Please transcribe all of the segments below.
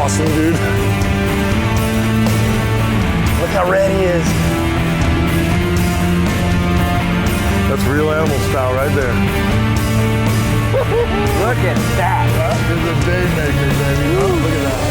awesome, dude. Look how red he is. That's real animal style right there. Look at that. That is a day maker, baby. Oh, look at that.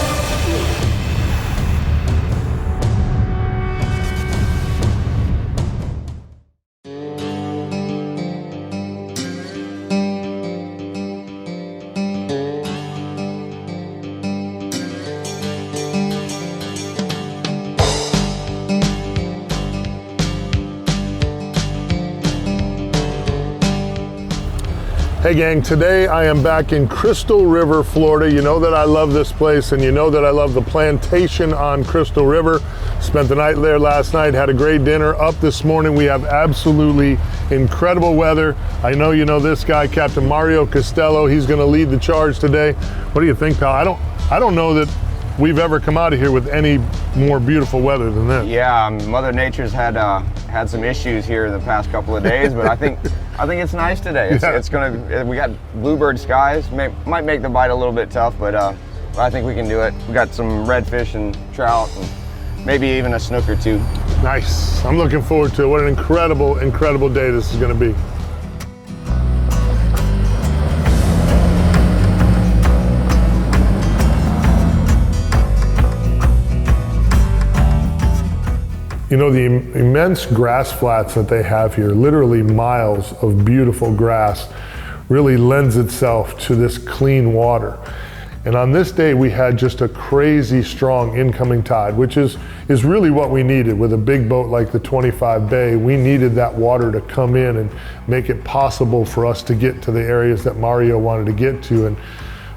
Hey gang, today I am back in Crystal River, Florida. You know that I love this place and you know that I love the Plantation on Crystal River. Spent the night there last night, had a great dinner. Up this morning, we have absolutely incredible weather. I know you know this guy, Captain Marrio Costello. He's gonna lead the charge today. What do you think, pal? I don't know that we've ever come out of here with any more beautiful weather than this. Yeah, Mother Nature's had some issues here the past couple of days, but I think it's nice today. It's gonna. We got bluebird skies. Might make the bite a little bit tough, but I think we can do it. We got some redfish and trout, and maybe even a snook or two. Nice. I'm looking forward to it. What an incredible, incredible day this is going to be. You know, the immense grass flats that they have here, literally miles of beautiful grass, really lends itself to this clean water. And on this day, we had just a crazy strong incoming tide, which is really what we needed with a big boat like the 25 Bay. We needed that water to come in and make it possible for us to get to the areas that Marrio wanted to get to. And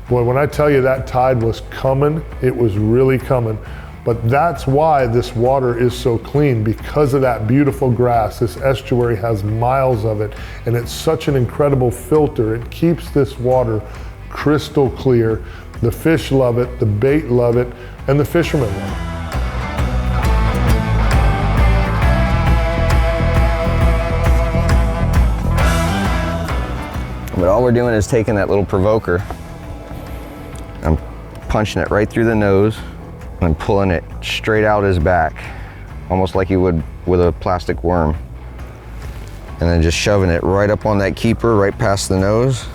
boy, when I tell you that tide was coming, it was really coming. But that's why this water is so clean, because of that beautiful grass. This estuary has miles of it, and it's such an incredible filter. It keeps this water crystal clear. The fish love it, the bait love it, and the fishermen love it. But all we're doing is taking that little provoker, I'm punching it right through the nose, and pulling it straight out his back, almost like you would with a plastic worm. And then just shoving it right up on that keeper, right past the nose.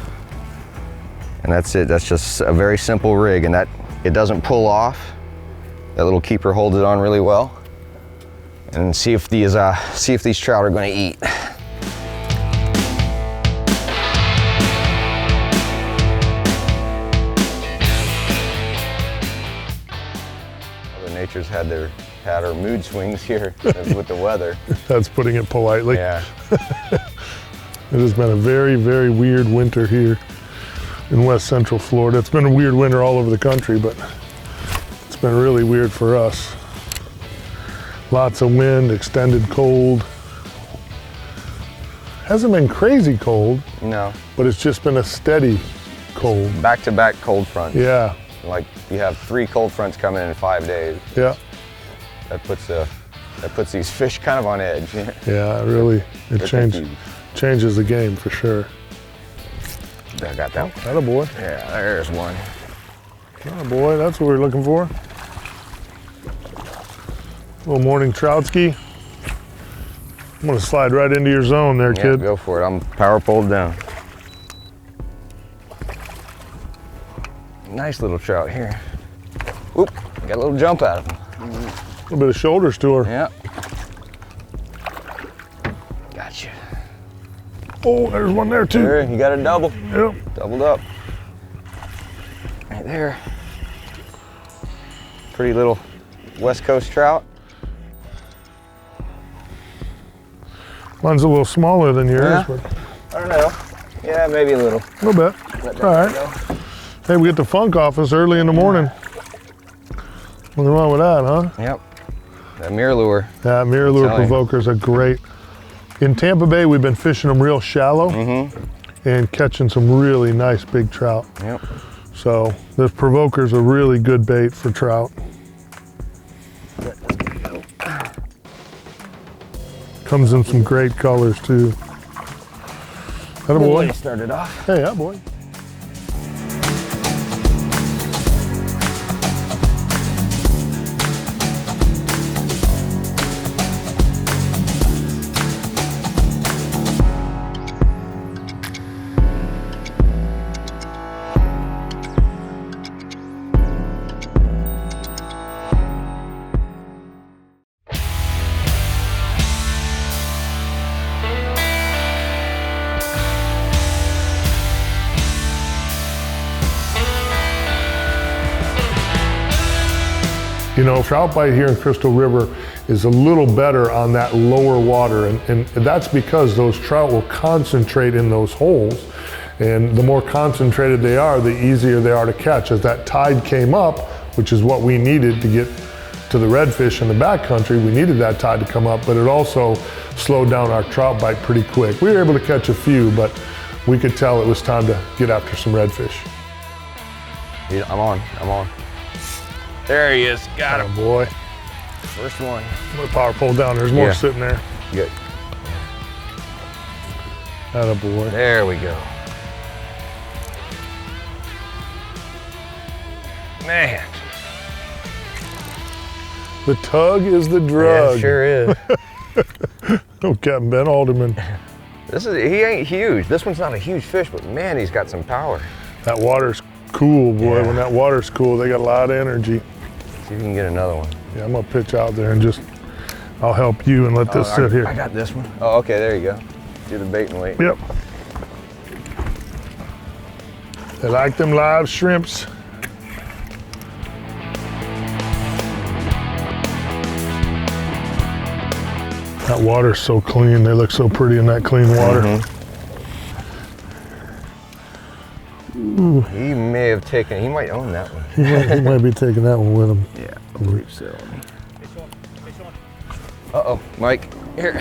And that's it. That's just a very simple rig, and that it doesn't pull off. That little keeper holds it on really well. And see if these trout are going to eat. Nature's had her mood swings here with the weather. That's putting it politely. Yeah. It has been a very, very weird winter here in West Central Florida. It's been a weird winter all over the country, but it's been really weird for us. Lots of wind, extended cold. Hasn't been crazy cold. No. But it's just been a steady cold. Back-to-back cold fronts. Yeah. Like you have 3 cold fronts coming in 5 days. Yeah. That puts these fish kind of on edge. Yeah, really. It changes the game for sure. I got that one. Attaboy. Yeah, there's one. Attaboy, that's what we're looking for. Little morning troutski. I'm gonna slide right into your zone there, kid. Go for it. I'm power poled down. Nice little trout here. Oop, got a little jump out of him. A little bit of shoulders to her. Yeah. Gotcha. Oh, there's one there too. There, you got a double. Yep. Doubled up. Right there. Pretty little West Coast trout. Mine's a little smaller than yours, Yeah. but I don't know. Yeah, maybe a little. a little bit. All right. Hey, we get the funk office early in the morning. Nothing wrong with that, huh? Yep. That mirror lure. Yeah, mirror lure provokers are great. In Tampa Bay, we've been fishing them real shallow and catching some really nice big trout. Yep. So this provoker's a really good bait for trout. Comes in some great colors too. Attaboy. Started off. Hey, attaboy. You know, trout bite here in Crystal River is a little better on that lower water, and that's because those trout will concentrate in those holes, and the more concentrated they are, the easier they are to catch. As that tide came up, which is what we needed to get to the redfish in the backcountry, we needed that tide to come up, but it also slowed down our trout bite pretty quick. We were able to catch a few, but we could tell it was time to get after some redfish. Yeah, I'm on. There he is, got him. Oh boy. First one. I'm gonna power pole down, there's more sitting there. Good. Atta boy. There we go. Man. The tug is the drug. Yeah, it sure is. Oh, Captain Ben Alderman. He ain't huge. This one's not a huge fish, but man, he's got some power. That water's cool, boy. Yeah. When that water's cool, they got a lot of energy. See if you can get another one. Yeah, I'm gonna pitch out there and I'll help you and let this sit here. I got this one. Oh, okay, there you go. Do the bait and wait. Yep. They like them live shrimps. That water's so clean. They look so pretty in that clean water. He may have taken, he might own that one. He might be taking that one with him. Yeah, I believe so. Uh-oh, Mike, here.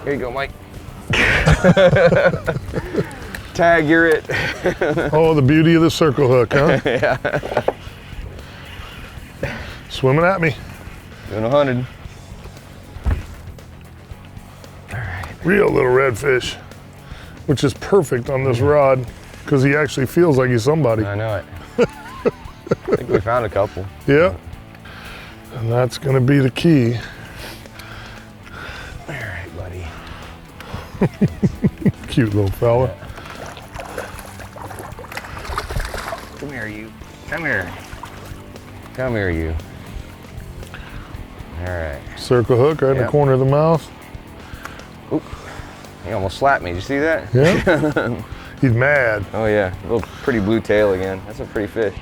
Here you go, Mike. Tag, you're it. Oh, the beauty of the circle hook, huh? Yeah. Swimming at me. Doing 100. Real little redfish, which is perfect on this rod because he actually feels like he's somebody. I know it. I think we found a couple. Yeah. And that's going to be the key. All right, buddy. Cute little fella. Come here, you. Come here. Come here, you. All right. Circle hook right in the corner of the mouth. Oop. He almost slapped me. Did you see that? Yeah. He's mad. Oh yeah. A little pretty blue tail again. That's a pretty fish.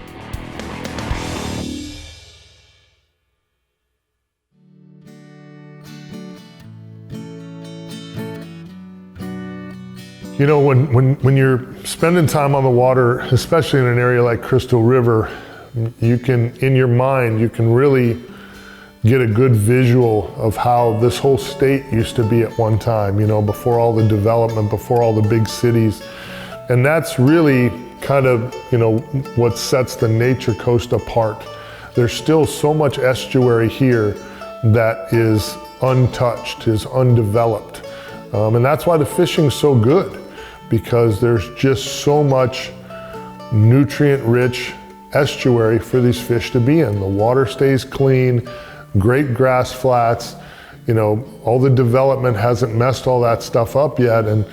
You know, when you're spending time on the water, especially in an area like Crystal River, you can, in your mind, you can really get a good visual of how this whole state used to be at one time, you know, before all the development, before all the big cities. And that's really kind of, you know, what sets the nature coast apart. There's still so much estuary here that is untouched, is undeveloped. And that's why the fishing's so good, because there's just so much nutrient-rich estuary for these fish to be in. The water stays clean, great grass flats, you know, all the development hasn't messed all that stuff up yet, and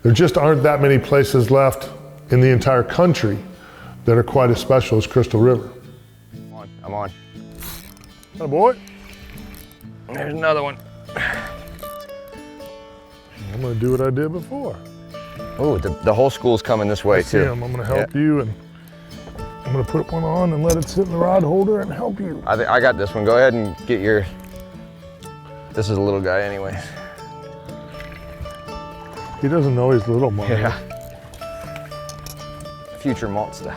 there just aren't that many places left in the entire country that are quite as special as Crystal River. I'm on. Oh boy. There's another one. I'm gonna do what I did before. Oh, the whole school's coming this way too. I'm gonna help you, and I'm gonna put one on and let it sit in the rod holder and help you. I got this one. Go ahead and get your, this is a little guy anyway. He doesn't know he's little, Marrio. Yeah. Future monster.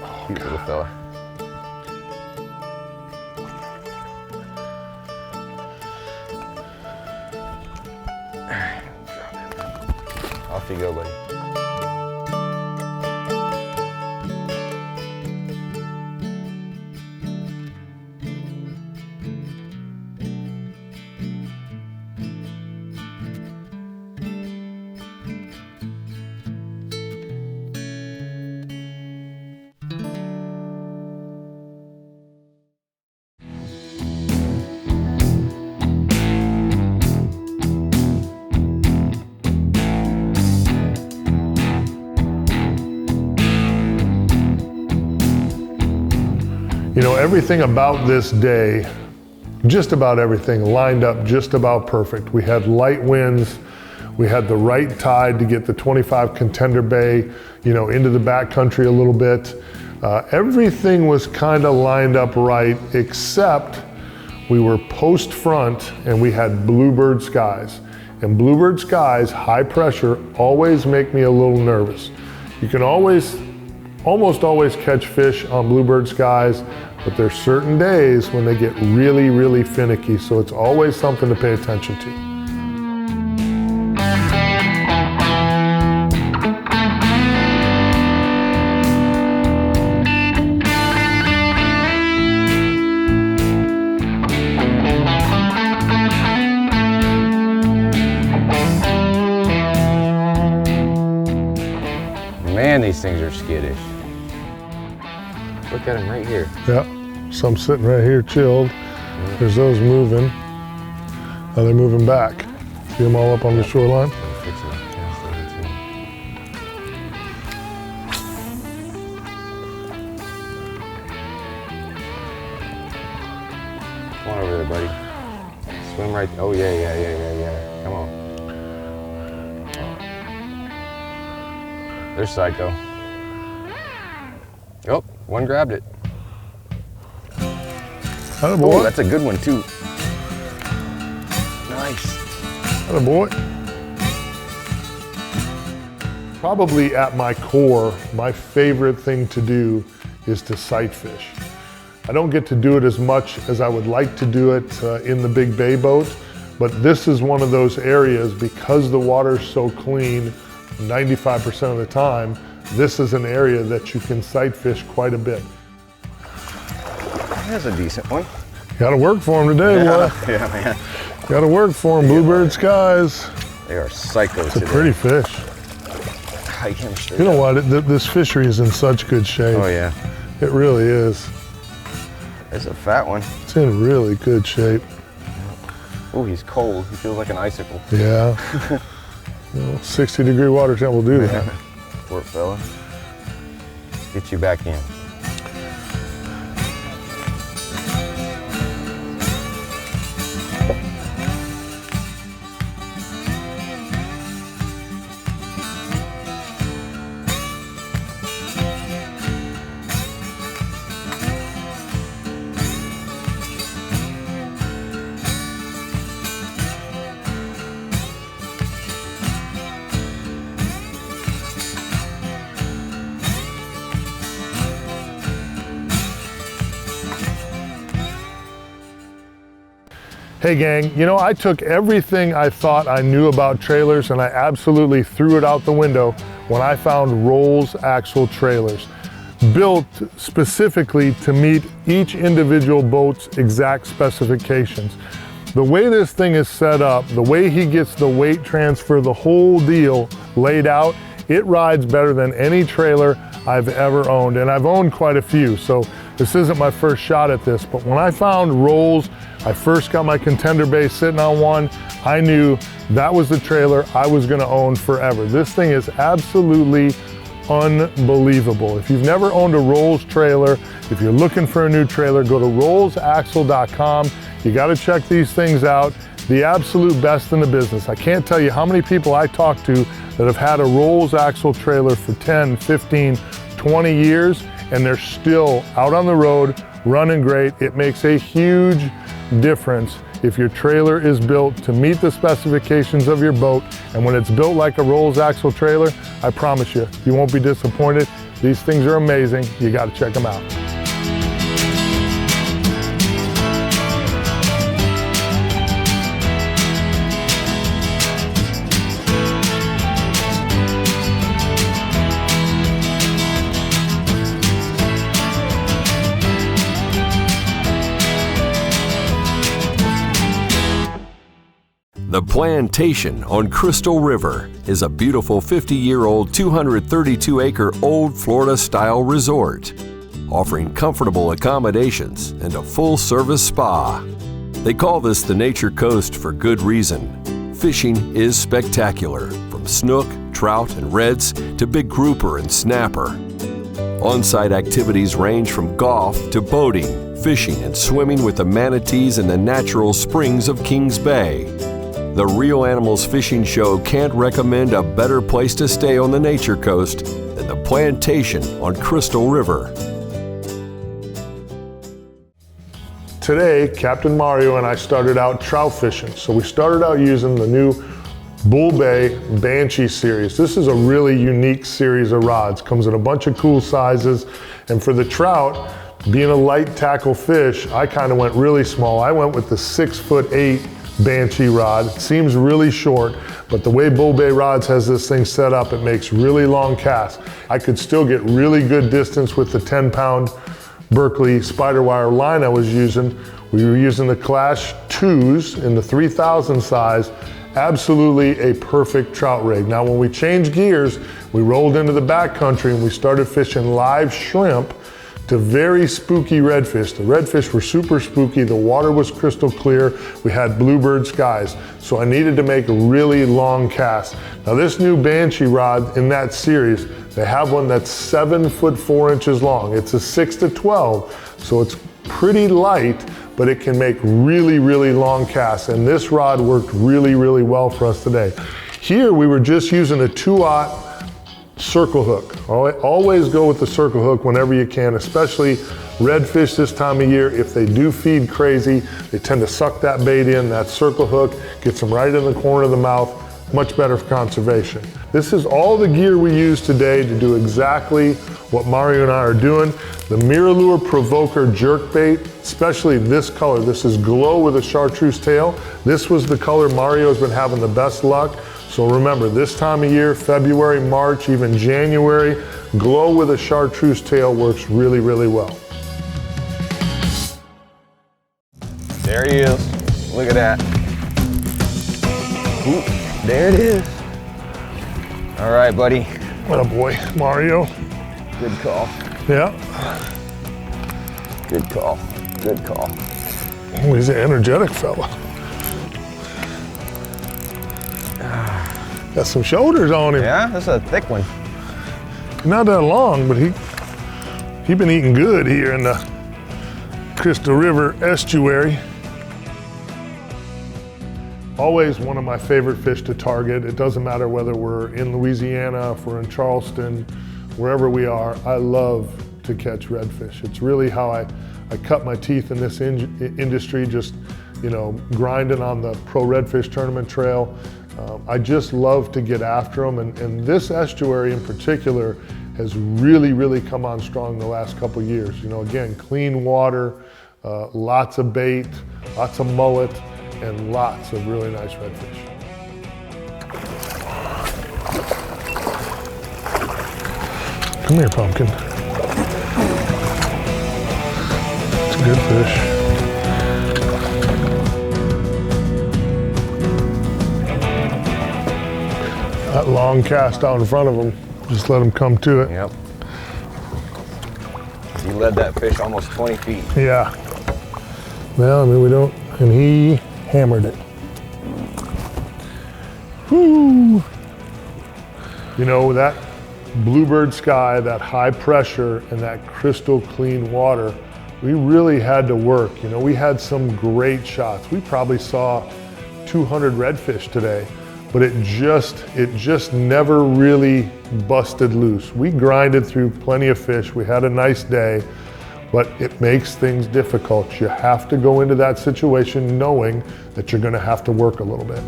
Oh, cute little fella. Off you go, buddy. You know, everything about this day, just about everything lined up just about perfect. We had light winds, We had the right tide to get the 25 Contender Bay, into the backcountry a little bit. Everything was kind of lined up right, except we were post front and we had bluebird skies. And bluebird skies, high pressure, always make me a little nervous. You can almost always catch fish on bluebird skies, but there's certain days when they get really, really finicky, so it's always something to pay attention to. Man, these things are skittish. Look at them right here. Yeah, some sitting right here chilled. There's those moving. Now they're moving back. See them all up on the shoreline? Come on over there, buddy. Swim right. Oh, yeah. Come on. There's Psycho. Oh, one grabbed it. Oh, that's a good one too. Nice. Attaboy. Probably at my core, my favorite thing to do is to sight fish. I don't get to do it as much as I would like to do it in the big bay boat, but this is one of those areas, because the water's so clean 95% of the time, this is an area that you can sight fish quite a bit. That's a decent one. Got to work for them today, boy. Yeah, man. Got to work for them. Bluebird skies. They are psychos. It's a pretty fish. Hike him straight. You know what? This fishery is in such good shape. Oh yeah. It really is. It's a fat one. It's in really good shape. Oh, he's cold. He feels like an icicle. Yeah. 60-degree water temp will do that. Poor fella. Let's get you back in. Hey gang, I took everything I thought I knew about trailers and I absolutely threw it out the window when I found Rolls axle trailers, built specifically to meet each individual boat's exact specifications. The way this thing is set up, the way he gets the weight transfer, the whole deal laid out, it rides better than any trailer I've ever owned, and I've owned quite a few, so this isn't my first shot at this, but when I found Rolls, I first got my Contender Bay sitting on one, I knew that was the trailer I was gonna own forever. This thing is absolutely unbelievable. If you've never owned a Rolls trailer, if you're looking for a new trailer, go to rollsaxle.com. You gotta check these things out. The absolute best in the business. I can't tell you how many people I talk to that have had a Rolls axle trailer for 10, 15, 20 years, and they're still out on the road, running great. It makes a huge difference if your trailer is built to meet the specifications of your boat, and when it's built like a Rolls axle trailer, I promise you, you won't be disappointed. These things are amazing. You got to check them out. The Plantation on Crystal River is a beautiful 50-year-old, 232-acre old Florida-style resort, offering comfortable accommodations and a full-service spa. They call this the Nature Coast for good reason. Fishing is spectacular, from snook, trout, and reds to big grouper and snapper. On-site activities range from golf to boating, fishing, and swimming with the manatees in the natural springs of Kings Bay. The Real Animals Fishing Show can't recommend a better place to stay on the Nature Coast than the Plantation on Crystal River. Today, Captain Marrio and I started out trout fishing. So we started out using the new Bull Bay Banshee series. This is a really unique series of rods. Comes in a bunch of cool sizes. And for the trout, being a light tackle fish, I kind of went really small. I went with the 6'8" Banshee rod. It seems really short, but the way Bull Bay Rods has this thing set up, it makes really long casts. I could still get really good distance with the 10-pound Berkeley spider wire line I was using. We were using the Clash 2s in the 3000 size. Absolutely a perfect trout rig. Now when we changed gears, we rolled into the backcountry and we started fishing live shrimp to very spooky redfish. The redfish were super spooky, the water was crystal clear, we had bluebird skies. So I needed to make a really long cast. Now this new Banshee rod in that series, they have one that's 7 foot 4 inches long. It's a 6 to 12, so it's pretty light, but it can make really, really long casts. And this rod worked really, really well for us today. Here we were just using a 2/0 circle hook. Always go with the circle hook whenever you can, especially redfish this time of year. If they do feed crazy, they tend to suck that bait in. That circle hook gets them right in the corner of the mouth. Much better for conservation. This is all the gear we use today to do exactly what Marrio and I are doing. The Mirror Provoker jerkbait, especially this color. This is glow with a chartreuse tail. This was the color Marrio's been having the best luck. So remember, this time of year, February, March, even January, glow with a chartreuse tail works really, really well. There he is. Look at that. Ooh, there it is. All right, buddy. What a boy, Marrio. Good call. Yeah. Good call. Good call. Oh, he's an energetic fella. Got some shoulders on him. Yeah, that's a thick one. Not that long, but he been eating good here in the Crystal River estuary. Always one of my favorite fish to target. It doesn't matter whether we're in Louisiana, if we're in Charleston, wherever we are, I love to catch redfish. It's really how I cut my teeth in this industry, just, you know, grinding on the pro redfish tournament trail. I just love to get after them, and this estuary in particular has really, really come on strong the last couple years. You know, again, clean water, lots of bait, lots of mullet, and lots of really nice redfish. Come here, pumpkin. It's a good fish. That long cast out in front of him, just let him come to it. Yep. You led that fish almost 20 feet. Yeah. Well, I mean, we don't, and he hammered it. Whoo! You know, that bluebird sky, that high pressure, and that crystal clean water, we really had to work. You know, we had some great shots. We probably saw 200 redfish today, but it just never really busted loose. We grinded through plenty of fish. We had a nice day, but it makes things difficult. You have to go into that situation knowing that you're gonna have to work a little bit.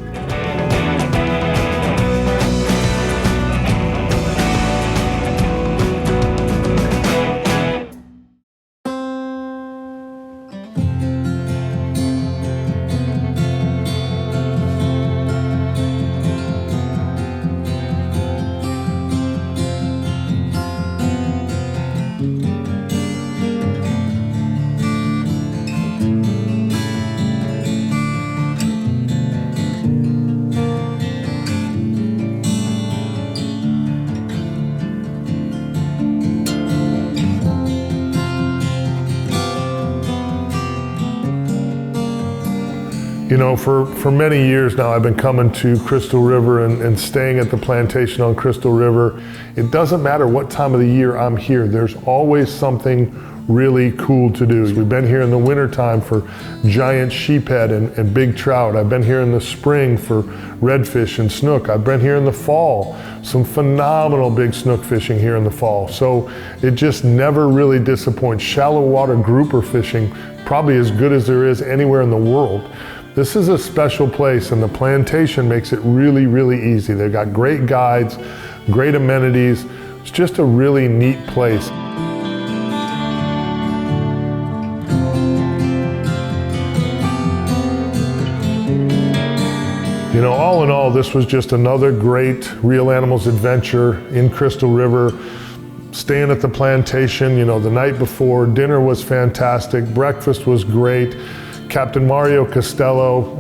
You know, for many years now, I've been coming to Crystal River and staying at the Plantation on Crystal River. It doesn't matter what time of the year I'm here, there's always something really cool to do. We've been here in the wintertime for giant sheephead and big trout. I've been here in the spring for redfish and snook. I've been here in the fall, some phenomenal big snook fishing here in the fall. So it just never really disappoints. Shallow water grouper fishing, probably as good as there is anywhere in the world. This is a special place, and the Plantation makes it really, really easy. They've got great guides, great amenities. It's just a really neat place. You know, all in all, this was just another great Real Animals adventure in Crystal River. Staying at the Plantation, you know, the night before, dinner was fantastic, breakfast was great. Captain Marrio Costello,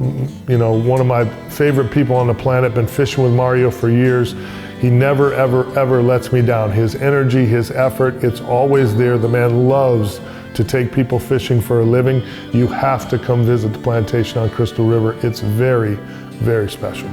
you know, one of my favorite people on the planet, been fishing with Marrio for years. He never, ever, ever lets me down. His energy, his effort, it's always there. The man loves to take people fishing for a living. You have to come visit the Plantation on Crystal River. It's very, very special.